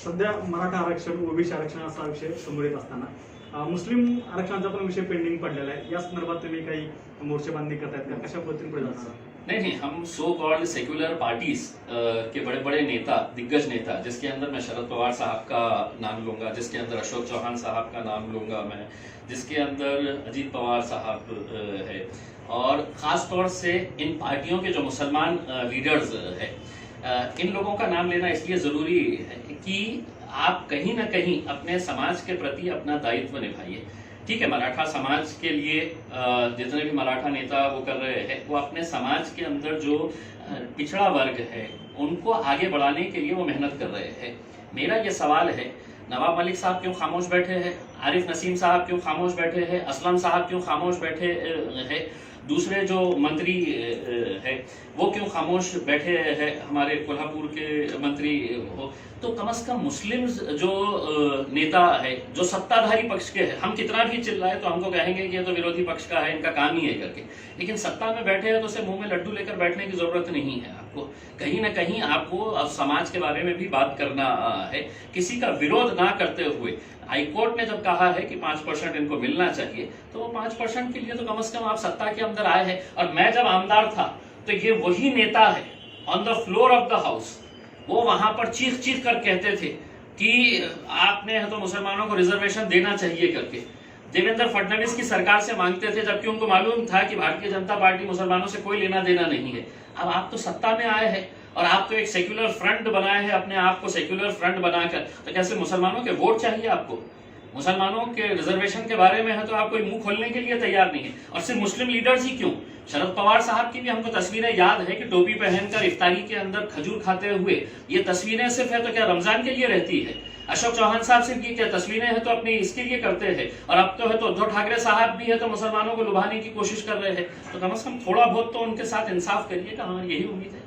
सध्या मराठा आरक्षण ओबीसी आरक्षण असा विषय समोर येत असताना मुस्लिम आरक्षणाचा पण विषय पेंडिंग पडलेला आहे। या संदर्भात तुम्ही काही मोर्चेबांधणी करतायत का? कशा पद्धतीने पुढे जाणार? नहीं, हम सो कॉल्ड सेक्युलर पार्टीज के बड़े बड़े नेता, दिग्गज नेता, जिसके अंदर मैं शरद पवार साहब का नाम लूंगा, जिसके अंदर अशोक चौहान साहब का नाम लूंगा मैं, जिसके अंदर अजीत पवार साहब है, और खास तौर से इन पार्टियों के जो मुसलमान लीडर्स है, इन लोगों का नाम लेना इसलिए जरूरी है कि आप कहीं ना कहीं अपने समाज के प्रति अपना दायित्व निभाइए। ठीक है, मराठा समाज के लिए जितने भी मराठा नेता वो कर रहे हैं, वो अपने समाज के अंदर जो पिछड़ा वर्ग है उनको आगे बढ़ाने के लिए वो मेहनत कर रहे हैं। मेरा ये सवाल है, नवाब मलिक साहब क्यों खामोश बैठे हैं, आरिफ नसीम साहब क्यों खामोश बैठे हैं, असलम साहब क्यों खामोश बैठे हैं, दूसरे जो मंत्री है वो क्यों खामोश बैठे हैं, हमारे कोल्हापुर के मंत्री हो, तो कम से कम मुस्लिम जो नेता है, जो सत्ताधारी पक्ष के हैं, हम कितना भी चिल्लाए तो हमको कहेंगे कि ये तो विरोधी पक्ष का है, इनका काम ही है करके, लेकिन सत्ता में बैठे हैं तो उसे मुंह में लड्डू लेकर बैठने की जरूरत नहीं है। आपको कहीं ना कहीं आपको समाज के बारे में भी बात करना है, किसी का विरोध ना करते हुए। हाईकोर्ट ने जब कहा है कि 5% इनको मिलना चाहिए, तो वो 5% के लिए तो कम से कम आप सत्ता के अंदर आए हैं। और मैं जब आमदार था तो ये वही नेता है on the floor of the house, वो वहां पर चीख चीख कर कहते थे कि आपने तो मुसलमानों को रिजर्वेशन देना चाहिए करके। देवेंद्र फडणवीस की सरकार से मांगते थे, जबकि उनको मालूम था कि भारतीय जनता पार्टी मुसलमानों से कोई लेना देना नहीं है। अब आप तो सत्ता में आए हैं और आप तो एक सेक्युलर फ्रंट बनाए हैं, अपने आप को सेक्युलर फ्रंट बनाकर, तो कैसे मुसलमानों के वोट चाहिए आपको? मुसलमानों के रिजर्वेशन के बारे में है तो आप कोई मुंह खोलने के लिए तैयार नहीं है। और सिर्फ मुस्लिम लीडर्स ही क्यों, शरद पवार साहब की भी हमको तस्वीरें याद है कि टोपी पहनकर इफ्तारी के अंदर खजूर खाते हुए, ये तस्वीरें सिर्फ है तो क्या रमजान के लिए रहती है? अशोक चौहान साहब सिर्फ ये क्या तस्वीरें हैं तो अपनी इसके लिए करते हैं? और अब तो है तो उद्धव ठाकरे साहब भी है तो मुसलमानों को लुभाने की कोशिश कर रहे हैं। तो कम से कम थोड़ा बहुत तो उनके साथ इंसाफ करिएगा, हमारी यही उम्मीद है।